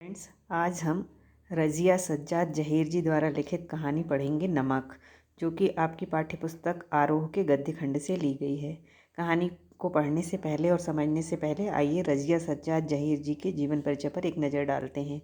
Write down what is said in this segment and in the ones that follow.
Friends, आज हम रज़िया सज्जाद जहीर जी द्वारा लिखित कहानी पढ़ेंगे नमक, जो कि आपकी पाठ्यपुस्तक आरोह के गद्य खंड से ली गई है। कहानी को पढ़ने से पहले और समझने से पहले आइए रज़िया सज्जाद जहीर जी के जीवन परिचय पर एक नज़र डालते हैं।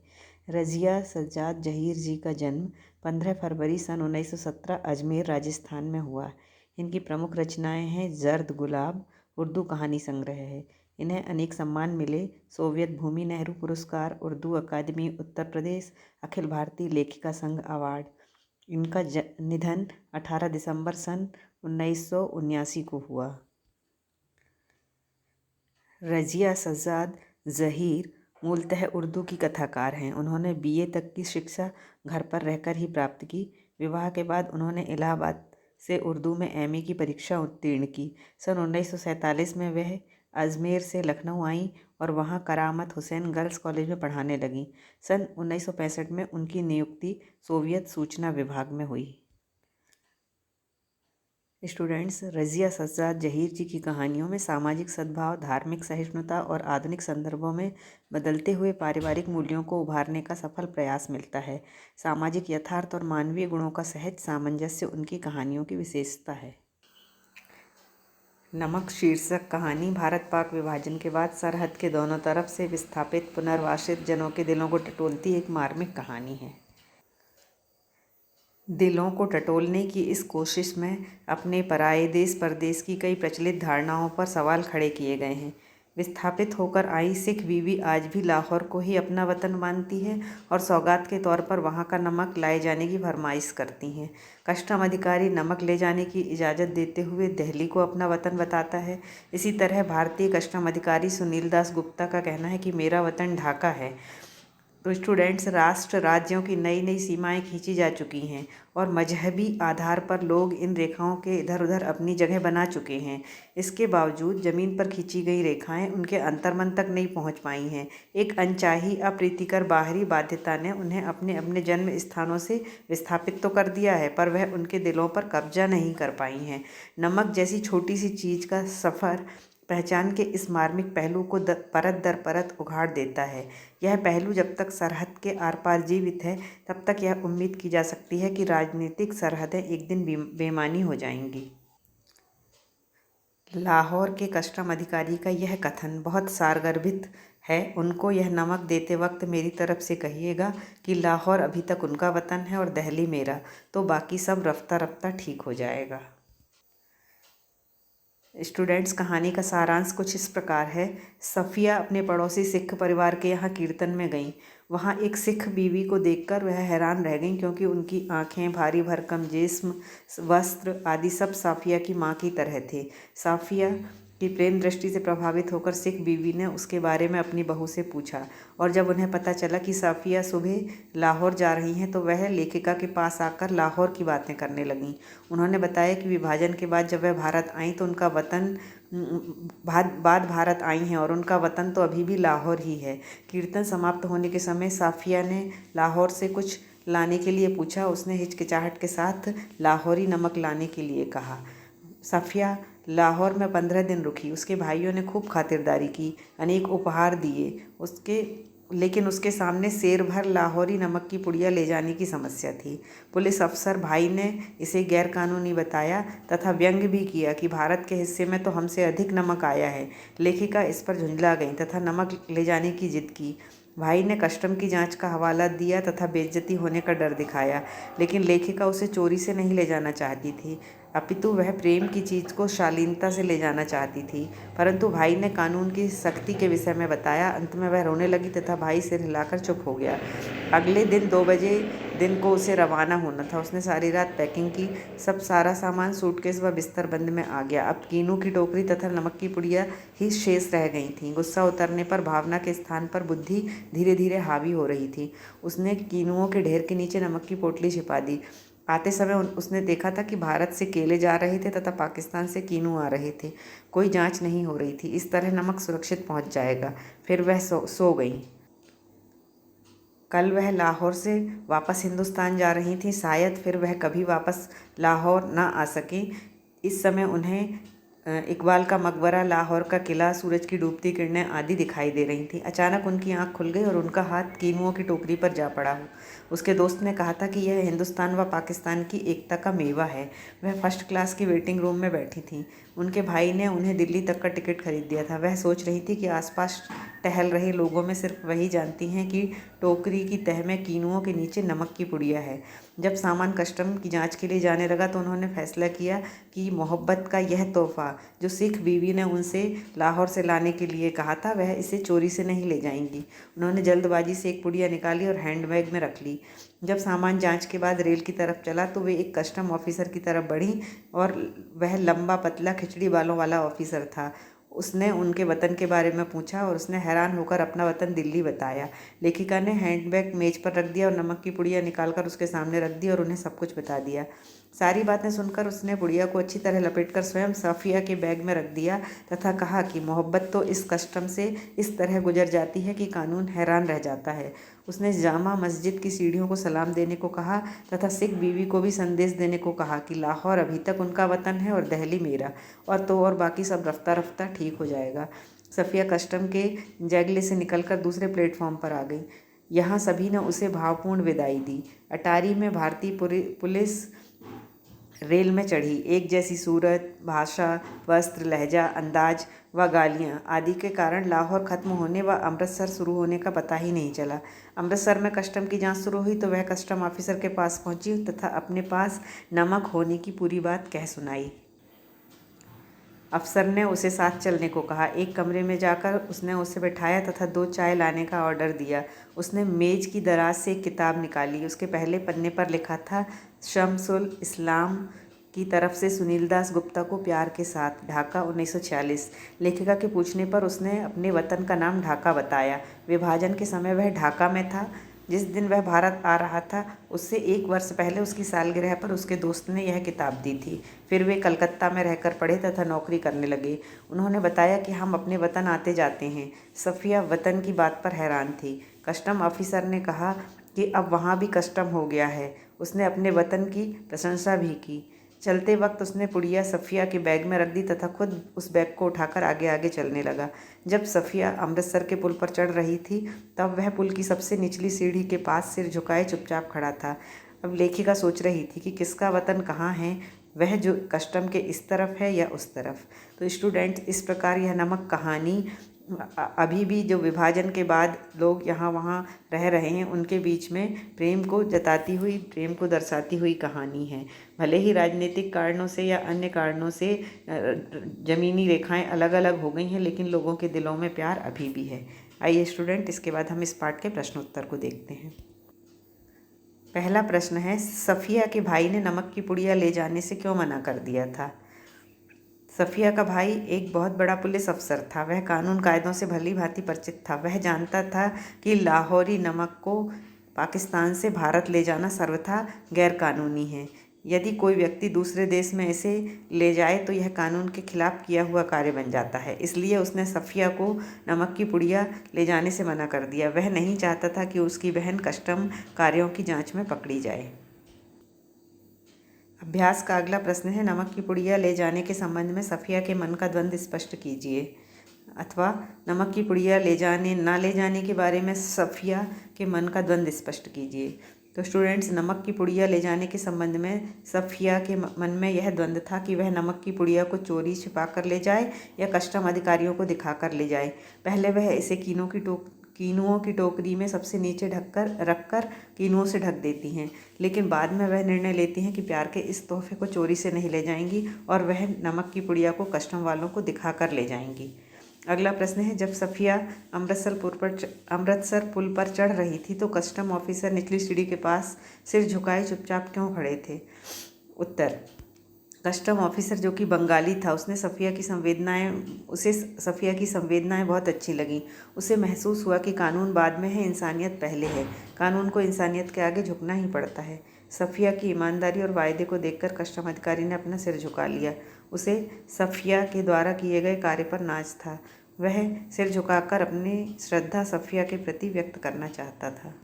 रज़िया सज्जाद जहीर जी का जन्म 15 फरवरी सन 1917 अजमेर राजस्थान में हुआ। इनकी प्रमुख रचनाएं हैं जर्द गुलाब उर्दू कहानी संग्रह है। इन्हें अनेक सम्मान मिले। सोवियत भूमि नेहरू पुरस्कार, उर्दू अकादमी उत्तर प्रदेश, अखिल भारतीय लेखिका संघ अवार्ड। इनका निधन 18 दिसंबर सन 1979 को हुआ। रज़िया सज्जाद जहीर मूलतः उर्दू की कथाकार हैं। उन्होंने बीए तक की शिक्षा घर पर रहकर ही प्राप्त की। विवाह के बाद उन्होंने इलाहाबाद से उर्दू में एमए की परीक्षा उत्तीर्ण की। सन 1947 में वह अजमेर से लखनऊ आईं और वहां करामत हुसैन गर्ल्स कॉलेज में पढ़ाने लगीं। सन 1965 में उनकी नियुक्ति सोवियत सूचना विभाग में हुई। स्टूडेंट्स, रज़िया सज्जाद जहीर जी की कहानियों में सामाजिक सद्भाव, धार्मिक सहिष्णुता और आधुनिक संदर्भों में बदलते हुए पारिवारिक मूल्यों को उभारने का सफल प्रयास मिलता है। सामाजिक यथार्थ और मानवीय गुणों का सहज सामंजस्य उनकी कहानियों की विशेषता है। नमक शीर्षक कहानी भारत पाक विभाजन के बाद सरहद के दोनों तरफ से विस्थापित पुनर्वासित जनों के दिलों को टटोलती एक मार्मिक कहानी है। दिलों को टटोलने की इस कोशिश में अपने पराये देश परदेश की कई प्रचलित धारणाओं पर सवाल खड़े किए गए हैं। विस्थापित होकर आई सिख बीवी आज भी लाहौर को ही अपना वतन मानती है और सौगात के तौर पर वहां का नमक लाए जाने की फरमाइश करती हैं। कस्टम अधिकारी नमक ले जाने की इजाज़त देते हुए दिल्ली को अपना वतन बताता है। इसी तरह भारतीय कस्टम अधिकारी सुनील दास गुप्ता का कहना है कि मेरा वतन ढाका है। तो स्टूडेंट्स, राष्ट्र राज्यों की नई नई सीमाएं खींची जा चुकी हैं और मजहबी आधार पर लोग इन रेखाओं के इधर उधर अपनी जगह बना चुके हैं। इसके बावजूद ज़मीन पर खींची गई रेखाएं उनके अंतर्मन तक नहीं पहुंच पाई हैं। एक अनचाही अप्रीतिकर बाहरी बाध्यता ने उन्हें अपने अपने जन्म स्थानों से विस्थापित तो कर दिया है, पर वह उनके दिलों पर कब्जा नहीं कर पाई हैं। नमक जैसी छोटी सी चीज़ का सफ़र पहचान के इस मार्मिक पहलू को परत दर परत उघाड़ देता है। यह पहलू जब तक सरहद के आर पार जीवित है, तब तक यह उम्मीद की जा सकती है कि राजनीतिक सरहदें एक दिन बेमानी हो जाएंगी। लाहौर के कस्टम अधिकारी का यह कथन बहुत सारगर्भित है। उनको यह नमक देते वक्त मेरी तरफ से कहिएगा कि लाहौर अभी तक उनका वतन है और दिल्ली मेरा, तो बाकी सब रफ्ता रफ्ता ठीक हो जाएगा। स्टूडेंट्स, कहानी का सारांश कुछ इस प्रकार है। सफ़िया अपने पड़ोसी सिख परिवार के यहाँ कीर्तन में गईं। वहाँ एक सिख बीवी को देखकर वह हैरान रह गईं, क्योंकि उनकी आँखें, भारी भरकम जिस्म, वस्त्र आदि सब साफ़िया की माँ की तरह थे। साफ़िया की प्रेम दृष्टि से प्रभावित होकर सिख बीवी ने उसके बारे में अपनी बहू से पूछा, और जब उन्हें पता चला कि साफ़िया सुबह लाहौर जा रही हैं, तो वह लेखिका के पास आकर लाहौर की बातें करने लगीं। उन्होंने बताया कि विभाजन के बाद जब वह भारत आईं तो उनका वतन बाद भारत आई हैं और उनका वतन तो अभी भी लाहौर ही है। कीर्तन समाप्त होने के समय साफ़िया ने लाहौर से कुछ लाने के लिए पूछा। उसने हिचकिचाहट के साथ लाहौरी नमक लाने के लिए कहा। सफ़िया लाहौर में 15 दिन रुकी। उसके भाइयों ने खूब खातिरदारी की, अनेक उपहार दिए, लेकिन उसके सामने सेर भर लाहौरी नमक की पुड़िया ले जाने की समस्या थी। पुलिस अफसर भाई ने इसे गैरकानूनी बताया तथा व्यंग्य भी किया कि भारत के हिस्से में तो हमसे अधिक नमक आया है। लेखिका इस पर झुंझला गई तथा नमक ले जाने की जिद की। भाई ने कस्टम की जांच का हवाला दिया तथा बेइज्जती होने का डर दिखाया, लेकिन लेखिका उसे चोरी से नहीं ले जाना चाहती थी, अपितु वह प्रेम की चीज़ को शालीनता से ले जाना चाहती थी। परंतु भाई ने कानून की सख्ती के विषय में बताया। अंत में वह रोने लगी तथा भाई सिर हिलाकर चुप हो गया। अगले दिन 2 बजे दिन को उसे रवाना होना था। उसने सारी रात पैकिंग की। सारा सामान सूटकेस व बिस्तर बंद में आ गया। अब कीनू की टोकरी तथा नमक की पुड़िया ही शेष रह गई थीं। गुस्सा उतरने पर भावना के स्थान पर बुद्धि धीरे धीरे हावी हो रही थी। उसने कीनुओं के ढेर के नीचे नमक की पोटली छिपा दी। आते समय उसने देखा था कि भारत से केले जा रहे थे तथा पाकिस्तान से कीनू आ रहे थे। कोई जांच नहीं हो रही थी। इस तरह नमक सुरक्षित पहुंच जाएगा। फिर वह सो गई। कल वह लाहौर से वापस हिंदुस्तान जा रही थी। शायद फिर वह कभी वापस लाहौर ना आ सके। इस समय उन्हें इकबाल का मकबरा, लाहौर का किला, सूरज की डूबती किरणें आदि दिखाई दे रही थीं। अचानक उनकी आंख खुल गई और उनका हाथ कीनुओं की टोकरी पर जा पड़ा। उसके दोस्त ने कहा था कि यह हिंदुस्तान व पाकिस्तान की एकता का मेवा है। वह फर्स्ट क्लास की वेटिंग रूम में बैठी थीं। उनके भाई ने उन्हें दिल्ली तक का टिकट खरीद दिया था। वह सोच रही थी कि आसपास टहल रहे लोगों में सिर्फ वही जानती हैं कि टोकरी की तह में कीनुओं के नीचे नमक की पुड़िया है। जब सामान कस्टम की जांच के लिए जाने लगा तो उन्होंने फैसला किया कि मोहब्बत का यह तोहफा जो सिख बीवी ने उनसे लाहौर से लाने के लिए कहा था, वह इसे चोरी से नहीं ले जाएंगी। उन्होंने जल्दबाजी से एक पुड़िया निकाली और हैंडबैग में रख ली। जब सामान जांच के बाद रेल की तरफ चला तो वे एक कस्टम ऑफिसर की तरफ बढ़ी और वह लंबा पतला खिचड़ी बालों वाला ऑफिसर था। उसने उनके वतन के बारे में पूछा और उसने हैरान होकर अपना वतन दिल्ली बताया। लेखिका ने हैंडबैग मेज पर रख दिया और नमक की पुड़िया निकालकर उसके सामने रख दी और उन्हें सब कुछ बता दिया। सारी बातें सुनकर उसने पुड़िया को अच्छी तरह लपेटकर स्वयं सफ़िया के बैग में रख दिया तथा कहा कि मोहब्बत तो इस कस्टम से इस तरह गुजर जाती है कि कानून हैरान रह जाता है। उसने जामा मस्जिद की सीढ़ियों को सलाम देने को कहा तथा सिख बीवी को भी संदेश देने को कहा कि लाहौर अभी तक उनका वतन है और दहली मेरा, और बाकी सब रफ्ता रफ्ता ठीक हो जाएगा। सफ़िया कस्टम के जैगले से निकलकर दूसरे प्लेटफॉर्म पर आ गई। यहाँ सभी ने उसे भावपूर्ण विदाई दी। अटारी में भारतीय पुलिस रेल में चढ़ी। एक जैसी सूरत, भाषा, वस्त्र, लहजा, अंदाज व गालियाँ आदि के कारण लाहौर खत्म होने व अमृतसर शुरू होने का पता ही नहीं चला। अमृतसर में कस्टम की जांच शुरू हुई तो वह कस्टम ऑफिसर के पास पहुंची तथा अपने पास नमक होने की पूरी बात कह सुनाई। अफसर ने उसे साथ चलने को कहा। एक कमरे में जाकर उसने उसे बैठाया तथा 2 चाय लाने का ऑर्डर दिया। उसने मेज की दराज से एक किताब निकाली। उसके पहले पन्ने पर लिखा था, शम्सुल इस्लाम की तरफ से सुनील दास गुप्ता को प्यार के साथ, ढाका 1946। लेखिका के पूछने पर उसने अपने वतन का नाम ढाका बताया। विभाजन के समय वह ढाका में था। जिस दिन वह भारत आ रहा था उससे 1 वर्ष पहले उसकी सालगिरह पर उसके दोस्त ने यह किताब दी थी। फिर वे कलकत्ता में रहकर पढ़े तथा नौकरी करने लगे। उन्होंने बताया कि हम अपने वतन आते जाते हैं। सफ़िया वतन की बात पर हैरान थी। कस्टम ऑफिसर ने कहा कि अब वहाँ भी कस्टम हो गया है। उसने अपने वतन की प्रशंसा भी की। चलते वक्त उसने पुड़िया सफ़िया के बैग में रख दी तथा खुद उस बैग को उठाकर आगे आगे चलने लगा। जब सफ़िया अमृतसर के पुल पर चढ़ रही थी तब वह पुल की सबसे निचली सीढ़ी के पास सिर झुकाए चुपचाप खड़ा था। अब लेखिका सोच रही थी कि किसका वतन कहाँ है, वह जो कस्टम के इस तरफ है या उस तरफ। तो स्टूडेंट, इस प्रकार यह नमक कहानी अभी भी जो विभाजन के बाद लोग यहाँ वहाँ रह रहे हैं उनके बीच में प्रेम को जताती हुई, प्रेम को दर्शाती हुई कहानी है। भले ही राजनीतिक कारणों से या अन्य कारणों से ज़मीनी रेखाएं अलग अलग हो गई हैं, लेकिन लोगों के दिलों में प्यार अभी भी है। आइए स्टूडेंट, इसके बाद हम इस पाठ के प्रश्नोत्तर को देखते हैं। पहला प्रश्न है, सफ़िया के भाई ने नमक की पुड़िया ले जाने से क्यों मना कर दिया था? सफ़िया का भाई एक बहुत बड़ा पुलिस अफसर था। वह कानून कायदों से भली भांति परिचित था। वह जानता था कि लाहौरी नमक को पाकिस्तान से भारत ले जाना सर्वथा गैरकानूनी है। यदि कोई व्यक्ति दूसरे देश में इसे ले जाए तो यह कानून के खिलाफ किया हुआ कार्य बन जाता है। इसलिए उसने सफ़िया को नमक की पुड़िया ले जाने से मना कर दिया। वह नहीं चाहता था कि उसकी बहन कस्टम कार्यों की जाँच में पकड़ी जाए। अभ्यास का अगला प्रश्न है, नमक की पुड़िया ले जाने के संबंध में सफ़िया के मन का द्वंद्व स्पष्ट कीजिए। अथवा नमक की पुड़िया ले जाने ना ले जाने के बारे में सफ़िया के मन का द्वंद्व स्पष्ट कीजिए। तो स्टूडेंट्स, नमक की पुड़िया ले जाने के संबंध में सफ़िया के मन में यह द्वंद्व था कि वह नमक की पुड़िया को चोरी छिपा कर ले जाए या कस्टम अधिकारियों को दिखाकर ले जाए। पहले वह इसे कीनुओं की टोकरी में सबसे नीचे रखकर कीनुओं से ढक देती हैं, लेकिन बाद में वह निर्णय लेती हैं कि प्यार के इस तोहफे को चोरी से नहीं ले जाएंगी और वह नमक की पुड़िया को कस्टम वालों को दिखाकर ले जाएंगी। अगला प्रश्न है, जब सफ़िया अमृतसर पुल पर चढ़ रही थी तो कस्टम ऑफिसर निचली सीढ़ी के पास सिर झुकाए चुपचाप क्यों खड़े थे? उत्तर, कस्टम ऑफिसर जो कि बंगाली था, उसे सफ़िया की संवेदनाएं बहुत अच्छी लगीं। उसे महसूस हुआ कि कानून बाद में है, इंसानियत पहले है। कानून को इंसानियत के आगे झुकना ही पड़ता है। सफ़िया की ईमानदारी और वायदे को देखकर कस्टम अधिकारी ने अपना सिर झुका लिया। उसे सफ़िया के द्वारा किए गए कार्य पर नाज था। वह सिर झुकाकर अपनी श्रद्धा सफ़िया के प्रति व्यक्त करना चाहता था।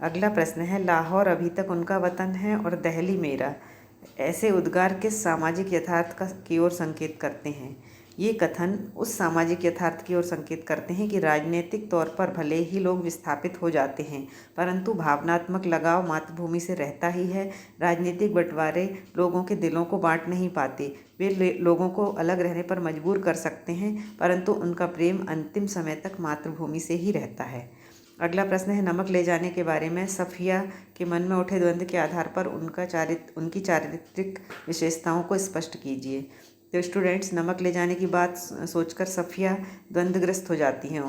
अगला प्रश्न है, लाहौर अभी तक उनका वतन है और दहली मेरा। ऐसे उद्गार किस सामाजिक यथार्थ की ओर संकेत करते हैं? ये कथन उस सामाजिक यथार्थ की ओर संकेत करते हैं कि राजनीतिक तौर पर भले ही लोग विस्थापित हो जाते हैं, परंतु भावनात्मक लगाव मातृभूमि से रहता ही है। राजनीतिक बंटवारे लोगों के दिलों को बांट नहीं पाते, वे लोगों को अलग रहने पर मजबूर कर सकते हैं, परंतु उनका प्रेम अंतिम समय तक मातृभूमि से ही रहता है। अगला प्रश्न है, नमक ले जाने के बारे में सफ़िया के मन में उठे द्वंद्व के आधार पर उनकी चारित्रिक विशेषताओं को स्पष्ट कीजिए। तो स्टूडेंट्स, नमक ले जाने की बात सोचकर सफ़िया द्वंद्वग्रस्त हो जाती हैं।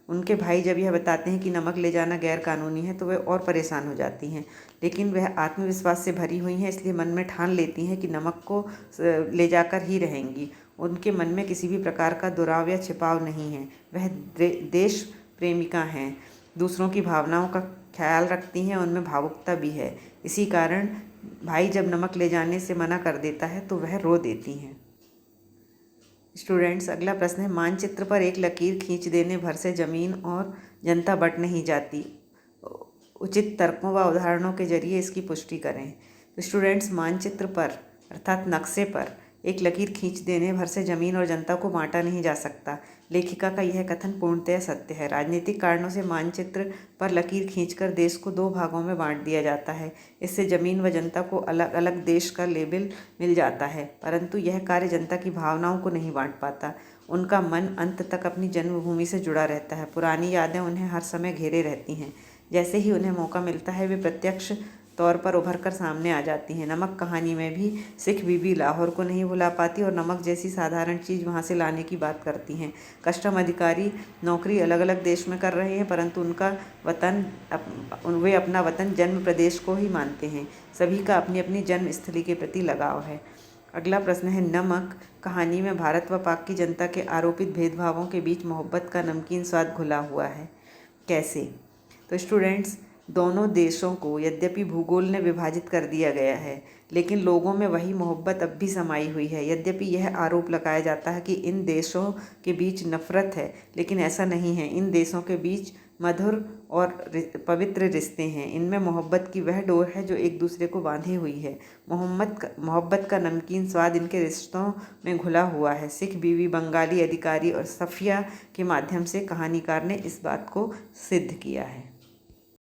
उनके भाई जब यह बताते हैं कि नमक ले जाना गैर कानूनी है तो वे और परेशान हो जाती हैं, लेकिन वह आत्मविश्वास से भरी हुई हैं, इसलिए मन में ठान लेती हैं कि नमक को ले जाकर ही रहेंगी। उनके मन में किसी भी प्रकार का दुराव या छिपाव नहीं है। वह देश प्रेमिका हैं, दूसरों की भावनाओं का ख्याल रखती हैं, उनमें भावुकता भी है। इसी कारण भाई जब नमक ले जाने से मना कर देता है तो वह रो देती हैं। स्टूडेंट्स, अगला प्रश्न है, मानचित्र पर एक लकीर खींच देने भर से जमीन और जनता बट नहीं जाती। उचित तर्कों व उदाहरणों के जरिए इसकी पुष्टि करें। तो स्टूडेंट्स, मानचित्र पर अर्थात नक्शे पर एक लकीर खींच देने भर से जमीन और जनता को बांटा नहीं जा सकता। लेखिका का यह कथन पूर्णतः सत्य है। राजनीतिक कारणों से मानचित्र पर लकीर खींचकर देश को दो भागों में बांट दिया जाता है। इससे जमीन व जनता को अलग अलग देश का लेबल मिल जाता है, परंतु यह कार्य जनता की भावनाओं को नहीं बांट पाता। उनका मन अंत तक अपनी जन्मभूमि से जुड़ा रहता है। पुरानी यादें उन्हें हर समय घेरे रहती हैं। जैसे ही उन्हें मौका मिलता है वे प्रत्यक्ष तौर पर उभर कर सामने आ जाती हैं। नमक कहानी में भी सिख बीबी लाहौर को नहीं भुला पाती और नमक जैसी साधारण चीज़ वहाँ से लाने की बात करती हैं। कस्टम अधिकारी नौकरी अलग अलग देश में कर रहे हैं, परंतु वे अपना वतन जन्म प्रदेश को ही मानते हैं। सभी का अपनी अपनी जन्मस्थली के प्रति लगाव है। अगला प्रश्न है, नमक कहानी में भारत व पाक की जनता के आरोपित भेदभावों के बीच मोहब्बत का नमकीन स्वाद घुला हुआ है। कैसे? तो स्टूडेंट्स, दोनों देशों को यद्यपि भूगोल ने विभाजित कर दिया गया है, लेकिन लोगों में वही मोहब्बत अब भी समाई हुई है। यद्यपि यह आरोप लगाया जाता है कि इन देशों के बीच नफरत है, लेकिन ऐसा नहीं है। इन देशों के बीच मधुर और पवित्र रिश्ते हैं। इनमें मोहब्बत की वह डोर है जो एक दूसरे को बांधे हुई है। मोहब्बत का नमकीन स्वाद इनके रिश्तों में घुला हुआ है। सिख बीवी, बंगाली अधिकारी और सफ़िया के माध्यम से कहानीकार ने इस बात को सिद्ध किया है।